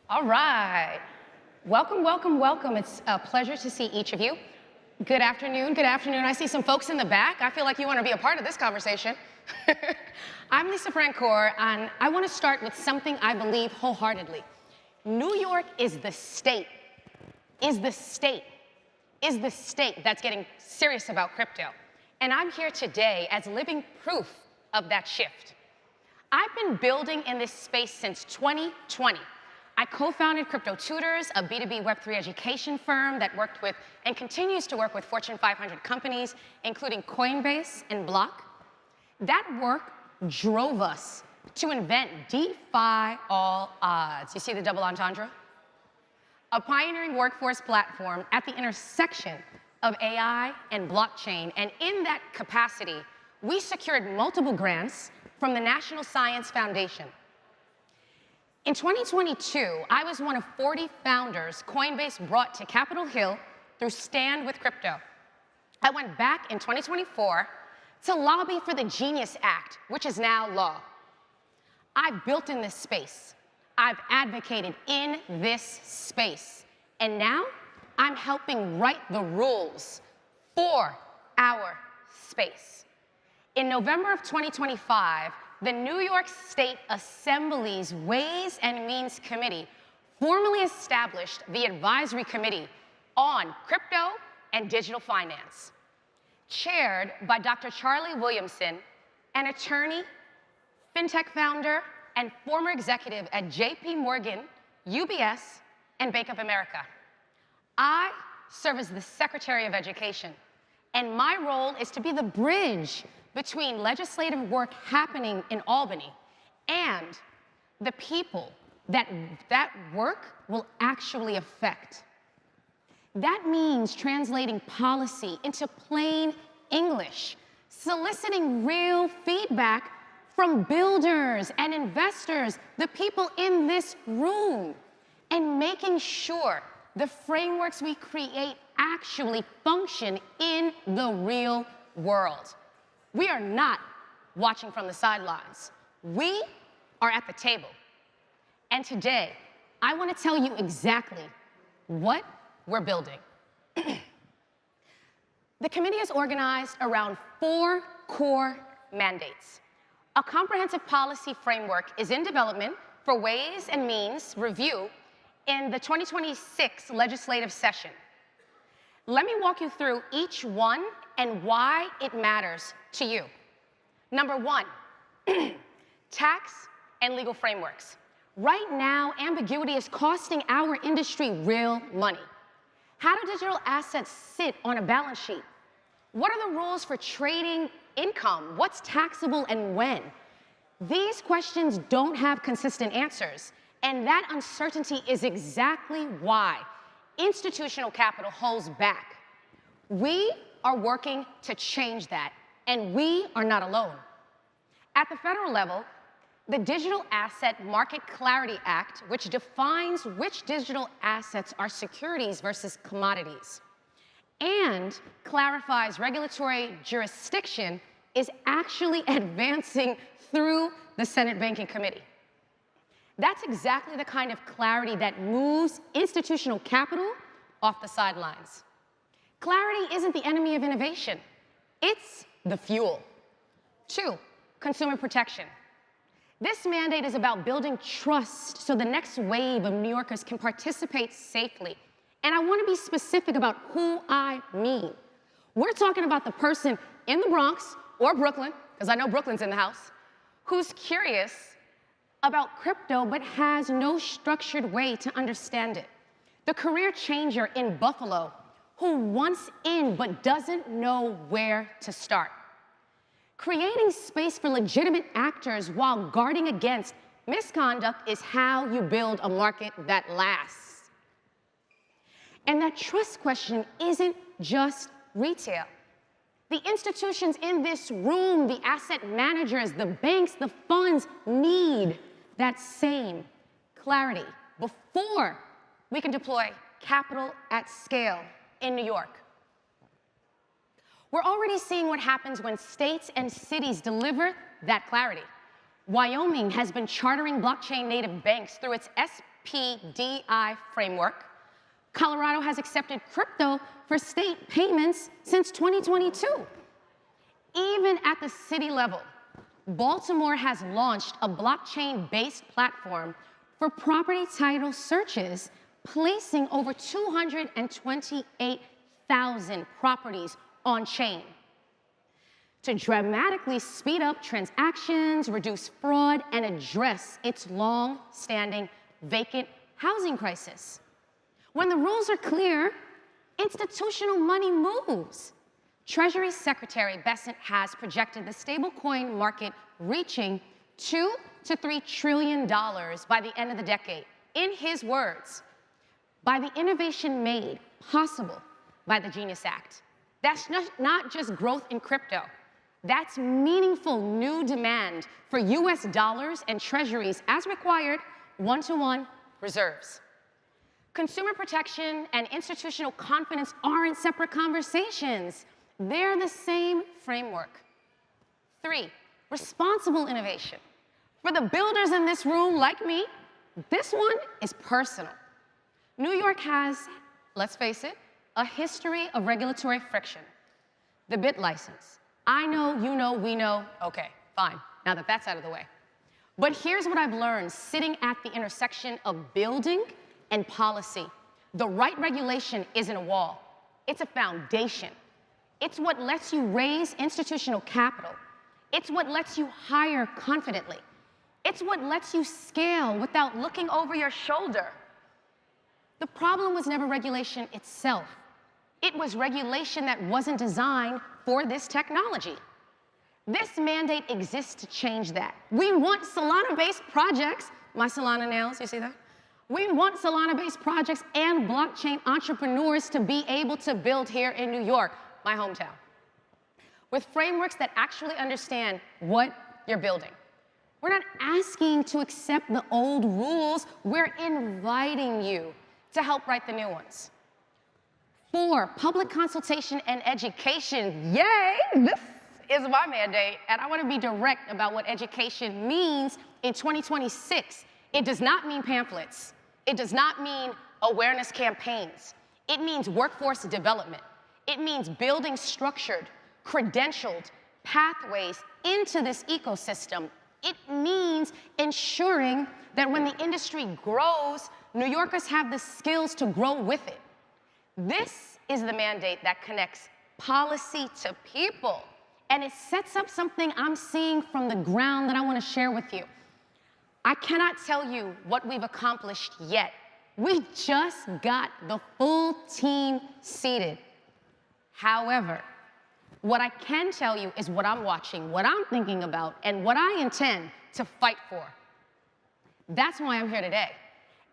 All right. Welcome, welcome, welcome. It's a pleasure to see each of you. Good afternoon, good afternoon. I see some folks in the back. I feel like you want to be a part of this conversation. I'm Lisa Francoeur, and I want to start with something I believe wholeheartedly. New York is the state that's getting serious about crypto. And I'm here today as living proof of that shift. I've been building in this space since 2020. I co-founded Crypto Tutors, a B2B Web3 education firm that worked with and continues to work with Fortune 500 companies, including Coinbase and Block. That work drove us to invent DeFi all odds. You see the double entendre? A pioneering workforce platform at the intersection of AI and blockchain. And in that capacity, we secured multiple grants from the National Science Foundation. In 2022, I was one of 40 founders Coinbase brought to Capitol Hill through Stand with Crypto. I went back in 2024 to lobby for the Genius Act, which is now law. I've built in this space. I've advocated in this space. And now I'm helping write the rules for our space. In November of 2025, the New York State Assembly's Ways and Means Committee formally established the Advisory Committee on Crypto and Digital Finance, chaired by Dr. Charlie Williamson, an attorney, fintech founder, and former executive at JP Morgan, UBS, and Bank of America. I serve as the Secretary of Education, and my role is to be the bridge between legislative work happening in Albany and the people that work will actually affect. That means translating policy into plain English, soliciting real feedback from builders and investors, the people in this room, and making sure the frameworks we create actually function in the real world. We are not watching from the sidelines. We are at the table. And today, I want to tell you exactly what we're building. The committee is organized around 4 core mandates. A comprehensive policy framework is in development for Ways and Means review in the 2026 legislative session. Let me walk you through each one and why it matters to you. Number 1, tax and legal frameworks. Right now, ambiguity is costing our industry real money. How do digital assets sit on a balance sheet? What are the rules for trading income? What's taxable and when? These questions don't have consistent answers, and that uncertainty is exactly why institutional capital holds back. We are working to change that, and we are not alone. At the federal level, the Digital Asset Market Clarity Act, which defines which digital assets are securities versus commodities, and clarifies regulatory jurisdiction, is actually advancing through the Senate Banking Committee. That's exactly the kind of clarity that moves institutional capital off the sidelines. Clarity isn't the enemy of innovation. It's the fuel. 2, consumer protection. This mandate is about building trust so the next wave of New Yorkers can participate safely. And I want to be specific about who I mean. We're talking about the person in the Bronx or Brooklyn, because I know Brooklyn's in the house, who's curious about crypto but has no structured way to understand it. The career changer in Buffalo who wants in but doesn't know where to start. Creating space for legitimate actors while guarding against misconduct is how you build a market that lasts. And that trust question isn't just retail. The institutions in this room, the asset managers, the banks, the funds need that same clarity before we can deploy capital at scale in New York. We're already seeing what happens when states and cities deliver that clarity. Wyoming has been chartering blockchain native banks through its UPDI framework. Colorado has accepted crypto for state payments since 2022. Even at the city level, Baltimore has launched a blockchain-based platform for property title searches, placing over 228,000 properties on chain. To dramatically speed up transactions, reduce fraud, and address its long-standing vacant housing crisis. When the rules are clear, institutional money moves. Treasury Secretary Bessent has projected the stablecoin market reaching $2 to $3 trillion by the end of the decade. In his words, by the innovation made possible by the Genius Act. That's not just growth in crypto. That's meaningful new demand for US dollars and treasuries as required one-to-one reserves. Consumer protection and institutional confidence aren't separate conversations. They're the same framework. 3, responsible innovation. For the builders in this room, like me, this one is personal. New York has, let's face it, a history of regulatory friction. The BIT license. I know, you know, we know. Okay, fine, now that that's out of the way. But here's what I've learned sitting at the intersection of building and policy. The right regulation isn't a wall, it's a foundation. It's what lets you raise institutional capital. It's what lets you hire confidently. It's what lets you scale without looking over your shoulder. The problem was never regulation itself. It was regulation that wasn't designed for this technology. This mandate exists to change that. We want Solana-based projects. My Solana nails, you see that? We want Solana-based projects and blockchain entrepreneurs to be able to build here in New York, my hometown, with frameworks that actually understand what you're building. We're not asking to accept the old rules. We're inviting you to help write the new ones. 4, public consultation and education. Yay, this is my mandate, and I want to be direct about what education means in 2026. It does not mean pamphlets. It does not mean awareness campaigns. It means workforce development. It means building structured, credentialed pathways into this ecosystem. It means ensuring that when the industry grows, New Yorkers have the skills to grow with it. This is the mandate that connects policy to people, and it sets up something I'm seeing from the ground that I want to share with you. I cannot tell you what we've accomplished yet. We just got the full team seated. However, what I can tell you is what I'm watching, what I'm thinking about, and what I intend to fight for. That's why I'm here today.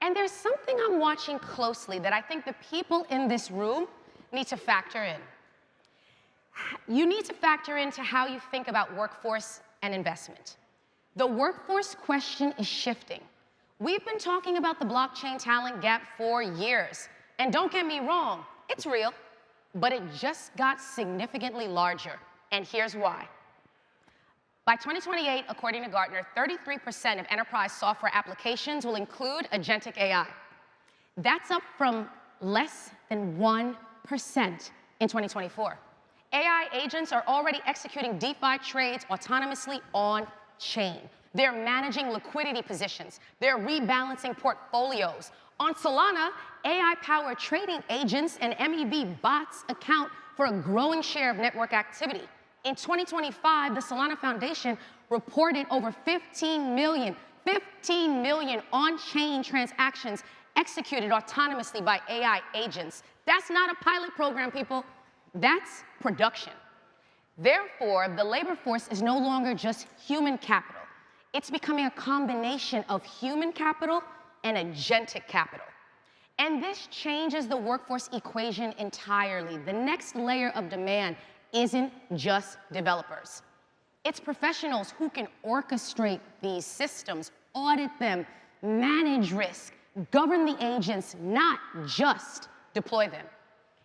And there's something I'm watching closely that I think the people in this room need to factor in. You need to factor into how you think about workforce and investment. The workforce question is shifting. We've been talking about the blockchain talent gap for years. And don't get me wrong, it's real, but it just got significantly larger. And here's why. By 2028, according to Gartner, 33% of enterprise software applications will include agentic AI. That's up from less than 1% in 2024. AI agents are already executing DeFi trades autonomously on chain. They're managing liquidity positions. They're rebalancing portfolios. On Solana, AI-powered trading agents and MEV bots account for a growing share of network activity. In 2025, the Solana Foundation reported over 15 million on-chain transactions executed autonomously by AI agents. That's not a pilot program, people. That's production. Therefore, the labor force is no longer just human capital. It's becoming a combination of human capital and agentic capital. And this changes the workforce equation entirely. The next layer of demand isn't just developers. It's professionals who can orchestrate these systems, audit them, manage risk, govern the agents, not just deploy them.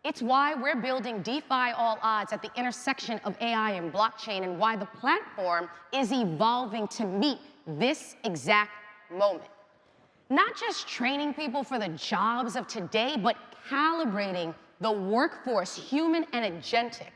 It's why we're building DeFi All Odds at the intersection of AI and blockchain, and why the platform is evolving to meet this exact moment. Not just training people for the jobs of today, but calibrating the workforce, human and agentic,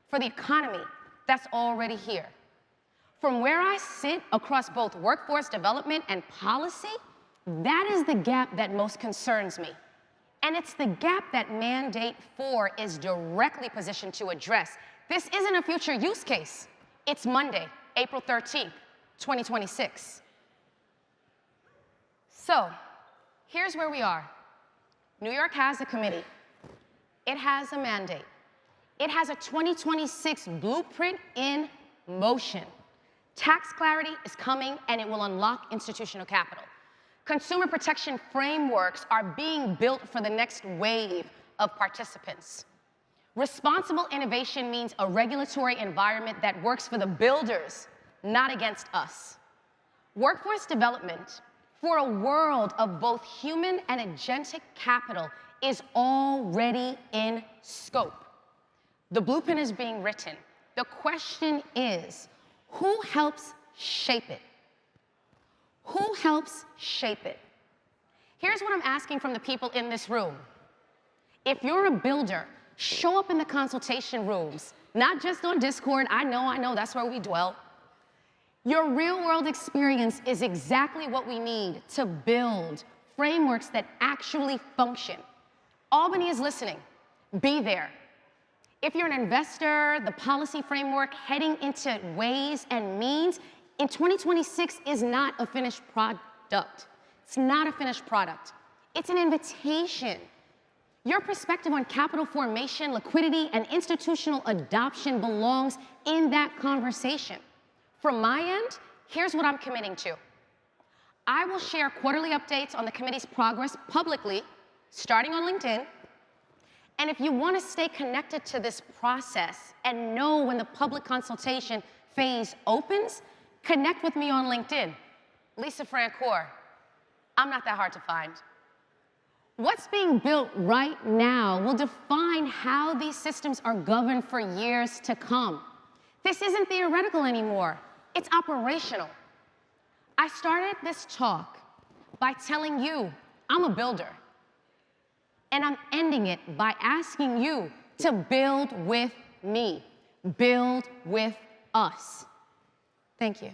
for the economy that's already here. From where I sit across both workforce development and policy, that is the gap that most concerns me. And it's the gap that Mandate 4 is directly positioned to address. This isn't a future use case. It's Monday, April 13th, 2026. So, here's where we are. New York has a committee. It has a mandate. It has a 2026 blueprint in motion. Tax clarity is coming, and it will unlock institutional capital. Consumer protection frameworks are being built for the next wave of participants. Responsible innovation means a regulatory environment that works for the builders, not against us. Workforce development for a world of both human and agentic capital is already in scope. The blueprint is being written. The question is, who helps shape it? Who helps shape it? Here's what I'm asking from the people in this room. If you're a builder, show up in the consultation rooms, not just on Discord. I know, that's where we dwell. Your real-world experience is exactly what we need to build frameworks that actually function. Albany is listening. Be there. If you're an investor, the policy framework heading into ways and means in 2026 is not a finished product. It's not a finished product. It's an invitation. Your perspective on capital formation, liquidity, and institutional adoption belongs in that conversation. From my end, here's what I'm committing to. I will share quarterly updates on the committee's progress publicly, starting on LinkedIn. And if you want to stay connected to this process and know when the public consultation phase opens, connect with me on LinkedIn. Lisa Francoeur. I'm not that hard to find. What's being built right now will define how these systems are governed for years to come. This isn't theoretical anymore. It's operational. I started this talk by telling you I'm a builder. And I'm ending it by asking you to build with me, build with us. Thank you.